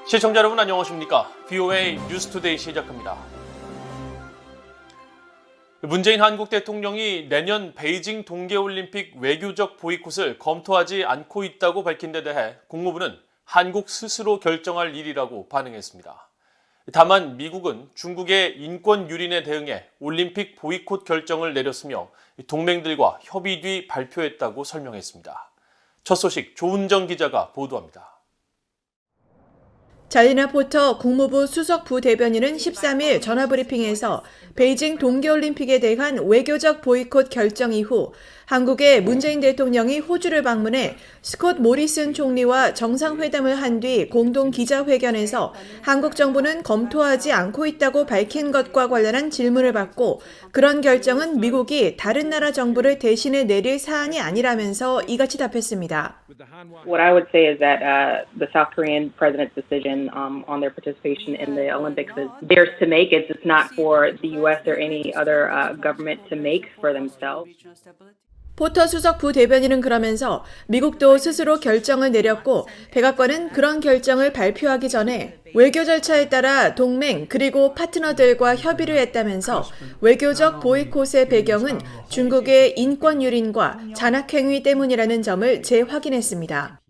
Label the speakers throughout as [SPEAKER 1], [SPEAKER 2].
[SPEAKER 1] 시청자 여러분 안녕하십니까? VOA 뉴스투데이 시작합니다. 문재인 한국 대통령이 내년 베이징 동계올림픽 외교적 보이콧을 검토하지 않고 있다고 밝힌 데 대해 국무부는 한국 스스로 결정할 일이라고 반응했습니다. 다만 미국은 중국의 인권 유린에 대응해 올림픽 보이콧 결정을 내렸으며 동맹들과 협의 뒤 발표했다고 설명했습니다. 첫 소식 조은정 기자가 보도합니다.
[SPEAKER 2] 잘리나 포터 국무부 수석 부대변인은 13일 전화브리핑에서 베이징 동계올림픽에 대한 외교적 보이콧 결정 이후 한국의 문재인 대통령이 호주를 방문해 스콧 모리슨 총리와 정상회담을 한 뒤 공동 기자회견에서 한국 정부는 검토하지 않고 있다고 밝힌 것과 관련한 질문을 받고 그런 결정은 미국이 다른 나라 정부를 대신해 내릴 사안이 아니라면서 이같이 답했습니다.
[SPEAKER 3] What I would say is that the South Korean president's decision on their participation in the Olympics is theirs to make. It's not for the U.S. or any other government to make for themselves.
[SPEAKER 2] 포터 수석 부대변인은 그러면서 미국도 스스로 결정을 내렸고 백악관은 그런 결정을 발표하기 전에 외교 절차에 따라 동맹 그리고 파트너들과 협의를 했다면서 외교적 보이콧의 배경은 중국의 인권 유린과 잔악행위 때문이라는 점을 재확인했습니다.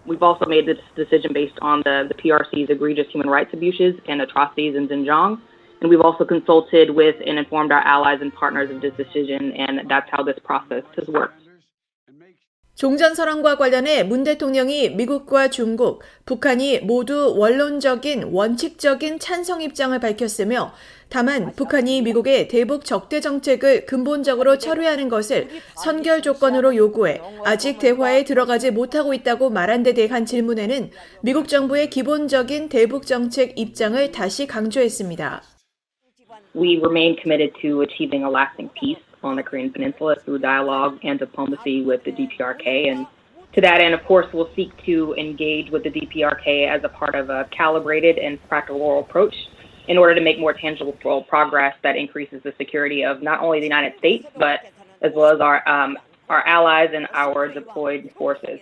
[SPEAKER 3] We've also made this decision based on the PRC's egregious human rights abuses and atrocities in Xinjiang. And we've also consulted with and informed our allies and partners of this decision, and that's how this process has worked.
[SPEAKER 2] 종전선언과 관련해 문 대통령이 미국과 중국, 북한이 모두 원론적인, 원칙적인 찬성 입장을 밝혔으며 다만 북한이 미국의 대북 적대 정책을 근본적으로 철회하는 것을 선결 조건으로 요구해 아직 대화에 들어가지 못하고 있다고 말한 데 대한 질문에는 미국 정부의 기본적인 대북 정책 입장을 다시 강조했습니다.
[SPEAKER 3] We remain committed to achieving a lasting peace on the Korean Peninsula through dialogue and diplomacy with the DPRK. And to that end, of course, we'll seek to engage with the DPRK as a part of a calibrated and practical approach in order to make more tangible progress that increases the security of not only the United States, but as well as our allies and our deployed forces.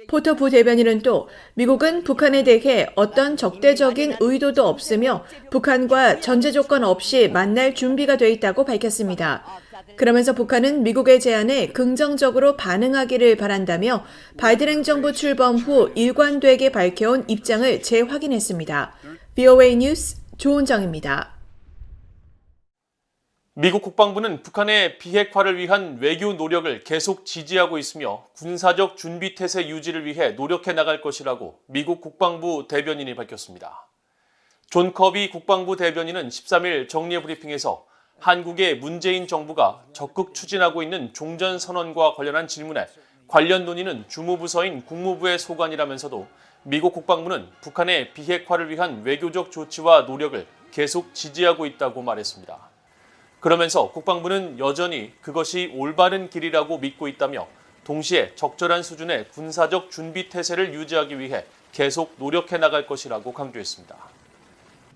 [SPEAKER 2] 포터 부대변인은 또 미국은 북한에 대해 어떤 적대적인 의도도 없으며 북한과 전제 조건 없이 만날 준비가 돼 있다고 밝혔습니다. 그러면서 북한은 미국의 제안에 긍정적으로 반응하기를 바란다며 바이든 행정부 출범 후 일관되게 밝혀온 입장을 재확인했습니다. VOA 뉴스 조은정입니다.
[SPEAKER 1] 미국 국방부는 북한의 비핵화를 위한 외교 노력을 계속 지지하고 있으며 군사적 준비 태세 유지를 위해 노력해 나갈 것이라고 미국 국방부 대변인이 밝혔습니다. 존 커비 국방부 대변인은 13일 정례 브리핑에서 한국의 문재인 정부가 적극 추진하고 있는 종전선언과 관련한 질문에 관련 논의는 주무부서인 국무부의 소관이라면서도 미국 국방부는 북한의 비핵화를 위한 외교적 조치와 노력을 계속 지지하고 있다고 말했습니다. 그러면서 국방부는 여전히 그것이 올바른 길이라고 믿고 있다며 동시에 적절한 수준의 군사적 준비 태세를 유지하기 위해 계속 노력해 나갈 것이라고 강조했습니다.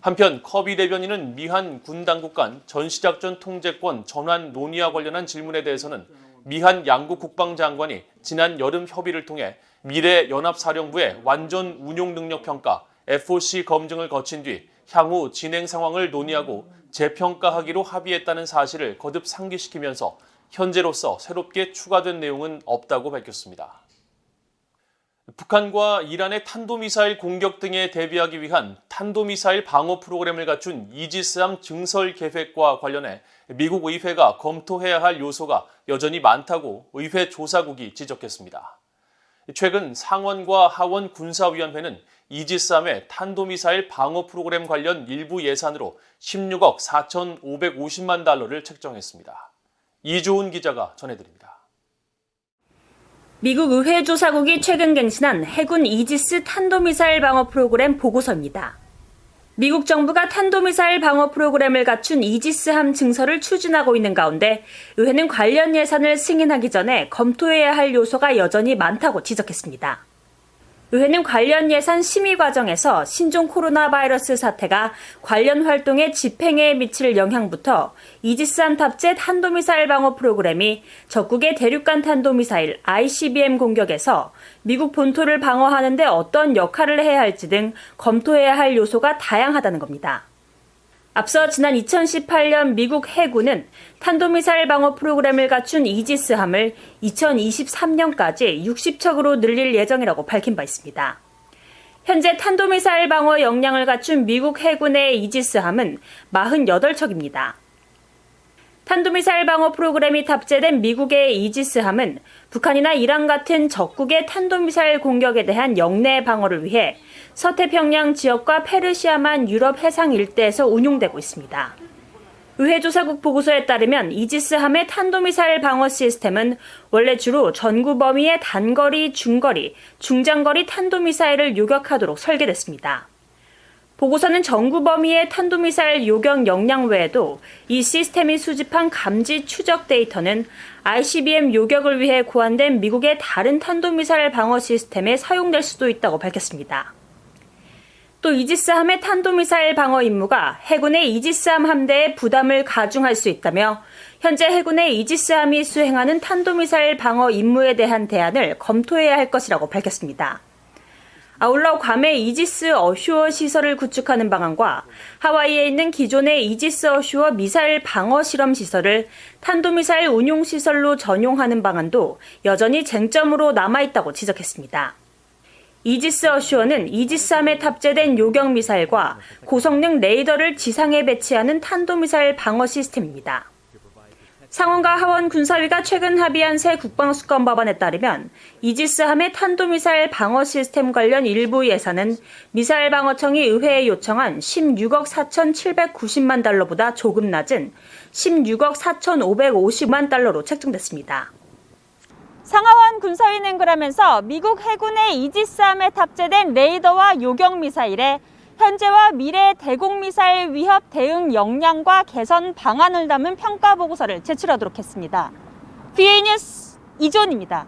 [SPEAKER 1] 한편 커비 대변인은 미한 군 당국 간 전시작전 통제권 전환 논의와 관련한 질문에 대해서는 미한 양국 국방장관이 지난 여름 협의를 통해 미래 연합사령부의 완전 운용 능력 평가 FOC 검증을 거친 뒤 향후 진행 상황을 논의하고 재평가하기로 합의했다는 사실을 거듭 상기시키면서 현재로서 새롭게 추가된 내용은 없다고 밝혔습니다. 북한과 이란의 탄도미사일 공격 등에 대비하기 위한 탄도미사일 방어 프로그램을 갖춘 이지스함 증설 계획과 관련해 미국 의회가 검토해야 할 요소가 여전히 많다고 의회 조사국이 지적했습니다. 최근 상원과 하원 군사위원회는 이지스함의 탄도미사일 방어 프로그램 관련 일부 예산으로 16억 4,550만 달러를 책정했습니다. 이조은 기자가 전해드립니다.
[SPEAKER 4] 미국 의회 조사국이 최근 갱신한 해군 이지스 탄도미사일 방어 프로그램 보고서입니다. 미국 정부가 탄도미사일 방어 프로그램을 갖춘 이지스함 증설을 추진하고 있는 가운데 의회는 관련 예산을 승인하기 전에 검토해야 할 요소가 여전히 많다고 지적했습니다. 의회는 관련 예산 심의 과정에서 신종 코로나 바이러스 사태가 관련 활동의 집행에 미칠 영향부터 이지스함 탑재 탄도미사일 방어 프로그램이 적국의 대륙간 탄도미사일 ICBM 공격에서 미국 본토를 방어하는 데 어떤 역할을 해야 할지 등 검토해야 할 요소가 다양하다는 겁니다. 앞서 지난 2018년 미국 해군은 탄도미사일 방어 프로그램을 갖춘 이지스함을 2023년까지 60척으로 늘릴 예정이라고 밝힌 바 있습니다. 현재 탄도미사일 방어 역량을 갖춘 미국 해군의 이지스함은 48척입니다. 탄도미사일 방어 프로그램이 탑재된 미국의 이지스함은 북한이나 이란 같은 적국의 탄도미사일 공격에 대한 영내 방어를 위해 서태평양 지역과 페르시아만 유럽 해상 일대에서 운용되고 있습니다. 의회 조사국 보고서에 따르면 이지스함의 탄도미사일 방어 시스템은 원래 주로 전구 범위의 단거리, 중거리, 중장거리 탄도미사일을 요격하도록 설계됐습니다. 보고서는 전구 범위의 탄도미사일 요격 역량 외에도 이 시스템이 수집한 감지 추적 데이터는 ICBM 요격을 위해 고안된 미국의 다른 탄도미사일 방어 시스템에 사용될 수도 있다고 밝혔습니다. 또 이지스함의 탄도미사일 방어 임무가 해군의 이지스함 함대에 부담을 가중할 수 있다며 현재 해군의 이지스함이 수행하는 탄도미사일 방어 임무에 대한 대안을 검토해야 할 것이라고 밝혔습니다. 아울러 괌에 이지스 어슈어 시설을 구축하는 방안과 하와이에 있는 기존의 이지스 어슈어 미사일 방어 실험 시설을 탄도미사일 운용 시설로 전용하는 방안도 여전히 쟁점으로 남아있다고 지적했습니다. 이지스 어슈어는 이지스함에 탑재된 요격 미사일과 고성능 레이더를 지상에 배치하는 탄도미사일 방어 시스템입니다. 상원과 하원 군사위가 최근 합의한 새 국방수권 법안에 따르면 이지스함의 탄도미사일 방어 시스템 관련 일부 예산은 미사일 방어청이 의회에 요청한 16억 4,790만 달러보다 조금 낮은 16억 4,550만 달러로 책정됐습니다. 상하원 군사위는 그러면서 미국 해군의 이지스함에 탑재된 레이더와 요격 미사일에 현재와 미래 대공미사일 위협 대응 역량과 개선 방안을 담은 평가 보고서를 제출하도록 했습니다. BA 뉴스 이존입니다.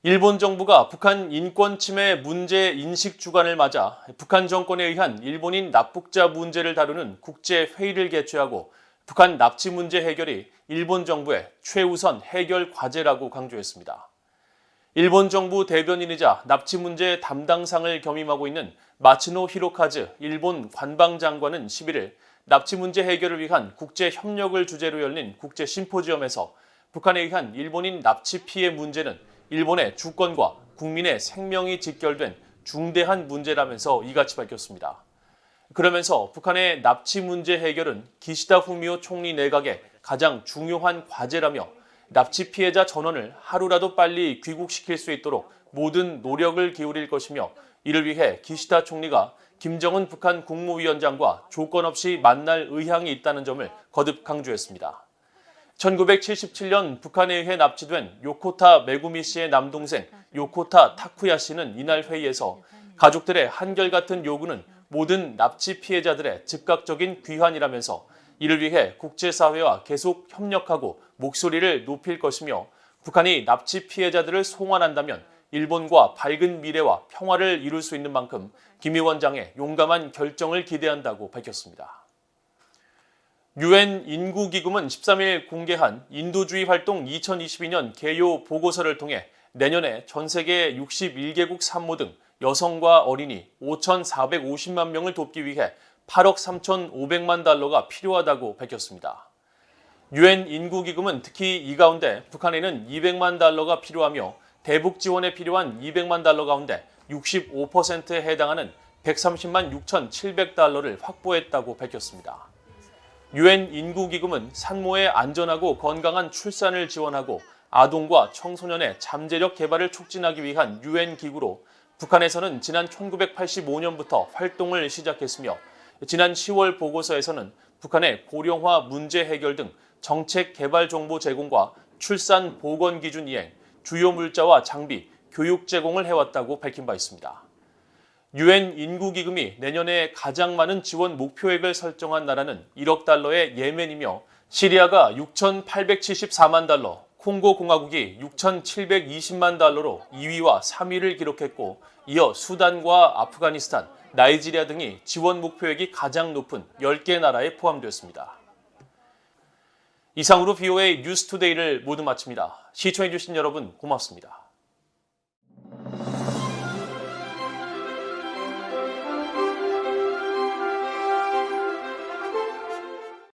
[SPEAKER 1] 일본 정부가 북한 인권 침해 문제 인식 주간을 맞아 북한 정권에 의한 일본인 납북자 문제를 다루는 국제 회의를 개최하고 북한 납치 문제 해결이 일본 정부의 최우선 해결 과제라고 강조했습니다. 일본 정부 대변인이자 납치 문제 담당상을 겸임하고 있는 마츠노 히로카즈 일본 관방장관은 11일 납치 문제 해결을 위한 국제 협력을 주제로 열린 국제 심포지엄에서 북한에 의한 일본인 납치 피해 문제는 일본의 주권과 국민의 생명이 직결된 중대한 문제라면서 이같이 밝혔습니다. 그러면서 북한의 납치 문제 해결은 기시다 후미오 총리 내각의 가장 중요한 과제라며 납치 피해자 전원을 하루라도 빨리 귀국시킬 수 있도록 모든 노력을 기울일 것이며 이를 위해 기시다 총리가 김정은 북한 국무위원장과 조건 없이 만날 의향이 있다는 점을 거듭 강조했습니다. 1977년 북한에 의해 납치된 요코타 메구미 씨의 남동생 요코타 타쿠야 씨는 이날 회의에서 가족들의 한결같은 요구는 모든 납치 피해자들의 즉각적인 귀환이라면서 이를 위해 국제사회와 계속 협력하고 목소리를 높일 것이며 북한이 납치 피해자들을 송환한다면 일본과 밝은 미래와 평화를 이룰 수 있는 만큼 김 위원장의 용감한 결정을 기대한다고 밝혔습니다. 유엔 인구기금은 13일 공개한 인도주의 활동 2022년 개요 보고서를 통해 내년에 전 세계 61개국 산모 등 여성과 어린이 5,450만 명을 돕기 위해 8억 3,500만 달러가 필요하다고 밝혔습니다. 유엔 인구기금은 특히 이 가운데 북한에는 200만 달러가 필요하며 대북 지원에 필요한 200만 달러 가운데 65%에 해당하는 130만 6,700달러를 확보했다고 밝혔습니다. 유엔 인구기금은 산모의 안전하고 건강한 출산을 지원하고 아동과 청소년의 잠재력 개발을 촉진하기 위한 유엔 기구로 북한에서는 지난 1985년부터 활동을 시작했으며 지난 10월 보고서에서는 북한의 고령화 문제 해결 등 정책 개발 정보 제공과 출산 보건 기준 이행, 주요 물자와 장비, 교육 제공을 해왔다고 밝힌 바 있습니다. 유엔 인구기금이 내년에 가장 많은 지원 목표액을 설정한 나라는 1억 달러의 예멘이며 시리아가 6,874만 달러, 콩고 공화국이 6,720만 달러로 2위와 3위를 기록했고 이어 수단과 아프가니스탄, 나이지리아 등이 지원 목표액이 가장 높은 10개 나라에 포함되었습니다. 이상으로 VOA 뉴스투데이를 모두 마칩니다. 시청해주신 여러분 고맙습니다.